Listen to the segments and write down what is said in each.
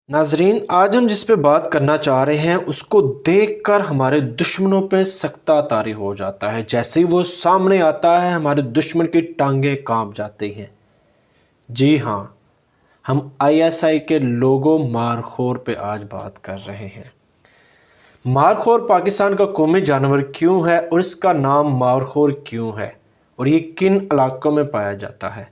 ناظرین، آج ہم جس پہ بات کرنا چاہ رہے ہیں اس کو دیکھ کر ہمارے دشمنوں پہ سکتہ طاری ہو جاتا ہے۔ جیسے ہی وہ سامنے آتا ہے ہمارے دشمن کی ٹانگیں کانپ جاتی ہیں۔ جی ہاں، ہم ISI کے لوگو مارخور پہ آج بات کر رہے ہیں۔ مارخور پاکستان کا قومی جانور کیوں ہے اور اس کا نام مارخور کیوں ہے اور یہ کن علاقوں میں پایا جاتا ہے؟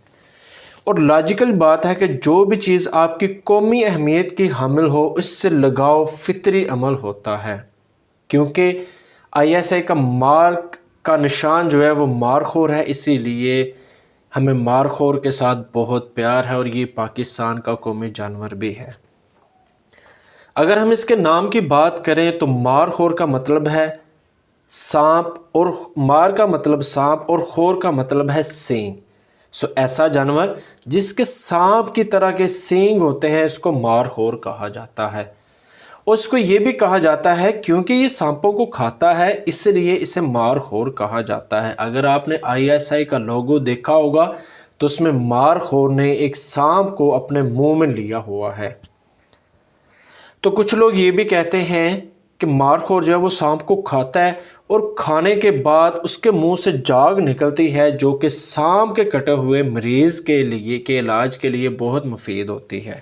اور لاجیکل بات ہے کہ جو بھی چیز آپ کی قومی اہمیت کی حامل ہو اس سے لگاؤ فطری عمل ہوتا ہے، کیونکہ ISI کا مارک کا نشان جو ہے وہ مارخور ہے، اسی لیے ہمیں مارخور کے ساتھ بہت پیار ہے اور یہ پاکستان کا قومی جانور بھی ہے۔ اگر ہم اس کے نام کی بات کریں تو مارخور کا مطلب ہے سانپ، اور مار کا مطلب سانپ اور خور کا مطلب ہے سینگ۔ ایسا جانور جس کے سانپ کی طرح کے سینگ ہوتے ہیں اس کو مارخور کہا جاتا ہے، اور اس کو یہ بھی کہا جاتا ہے کیونکہ یہ سانپوں کو کھاتا ہے اس لیے اسے مارخور کہا جاتا ہے۔ اگر آپ نے ISI کا لوگو دیکھا ہوگا تو اس میں مارخور نے ایک سانپ کو اپنے منہ میں لیا ہوا ہے۔ تو کچھ لوگ یہ بھی کہتے ہیں کہ مارخور جو ہے وہ سانپ کو کھاتا ہے اور کھانے کے بعد اس کے منہ سے جاگ نکلتی ہے جو کہ سانپ کے کٹے ہوئے مریض کے علاج کے لیے بہت مفید ہوتی ہے۔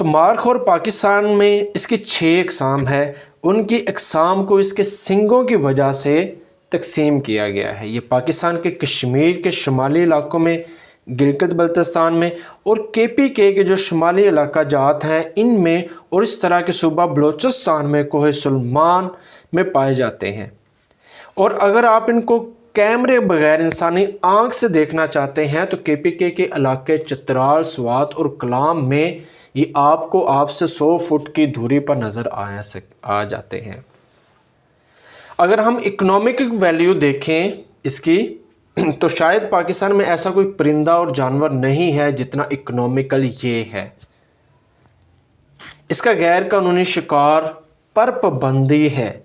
مارخور پاکستان میں اس کی 6 اقسام ہے۔ ان کی اقسام کو اس کے سنگوں کی وجہ سے تقسیم کیا گیا ہے۔ یہ پاکستان کے کشمیر کے شمالی علاقوں میں، گلگت بلتستان میں اور KPK کے جو شمالی علاقہ جات ہیں ان میں، اور اس طرح کے صوبہ بلوچستان میں کوہ سلیمان میں پائے جاتے ہیں۔ اور اگر آپ ان کو کیمرے بغیر انسانی آنکھ سے دیکھنا چاہتے ہیں تو KPK کے علاقے چترال، سوات اور کلام میں یہ آپ سے 100 فٹ کی دوری پر نظر آ جاتے ہیں۔ اگر ہم اکنامک ویلیو دیکھیں اس کی تو شاید پاکستان میں ایسا کوئی پرندہ اور جانور نہیں ہے جتنا اکنامیکل یہ ہے۔ اس کا غیر قانونی شکار پر پابندی ہے،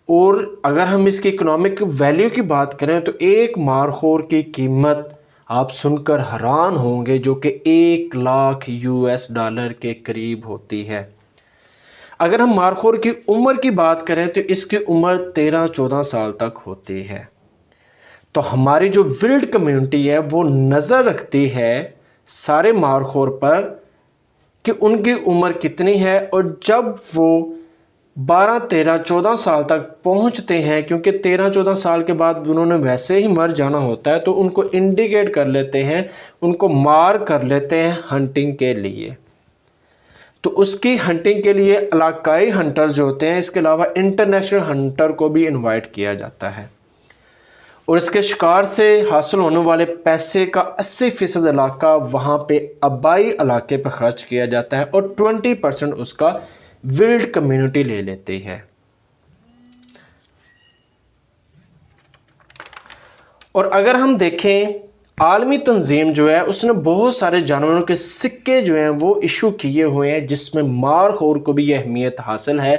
اور اگر ہم اس کی اکنامک ویلیو کی بات کریں تو ایک مارخور کی قیمت آپ سن کر حیران ہوں گے جو کہ $1,00,000 کے قریب ہوتی ہے۔ اگر ہم مارخور کی عمر کی بات کریں تو اس کی عمر 13-14 سال تک ہوتی ہے۔ تو ہماری جو ورلڈ کمیونٹی ہے وہ نظر رکھتی ہے سارے مارخور پر کہ ان کی عمر کتنی ہے، اور جب وہ 12, 13, 14 سال تک پہنچتے ہیں، کیونکہ 13-14 سال کے بعد انہوں نے ویسے ہی مر جانا ہوتا ہے، تو ان کو انڈیکیٹ کر لیتے ہیں، ان کو مار کر لیتے ہیں ہنٹنگ کے لیے۔ تو اس کی ہنٹنگ کے لیے علاقائی ہنٹر جو ہوتے ہیں، اس کے علاوہ انٹرنیشنل ہنٹر کو بھی انوائٹ کیا جاتا ہے، اور اس کے شکار سے حاصل ہونے والے پیسے کا 80% علاقہ وہاں پہ آبائی علاقے پہ خرچ کیا جاتا ہے، اور 20% اس کا ورلڈ کمیونٹی لے لیتی ہے۔ اور اگر ہم دیکھیں عالمی تنظیم جو ہے اس نے بہت سارے جانوروں کے سکے جو ہیں وہ ایشو کیے ہوئے ہیں، جس میں مارخور کو بھی یہ اہمیت حاصل ہے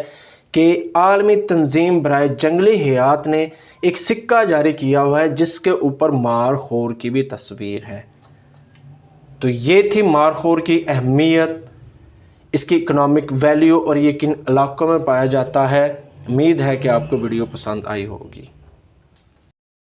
کہ عالمی تنظیم برائے جنگلی حیات نے ایک سکہ جاری کیا ہوا ہے جس کے اوپر مارخور کی بھی تصویر ہے۔ تو یہ تھی مارخور کی اہمیت، اس کی اکنامک ویلیو اور یہ کن علاقوں میں پایا جاتا ہے۔ امید ہے کہ آپ کو ویڈیو پسند آئی ہوگی۔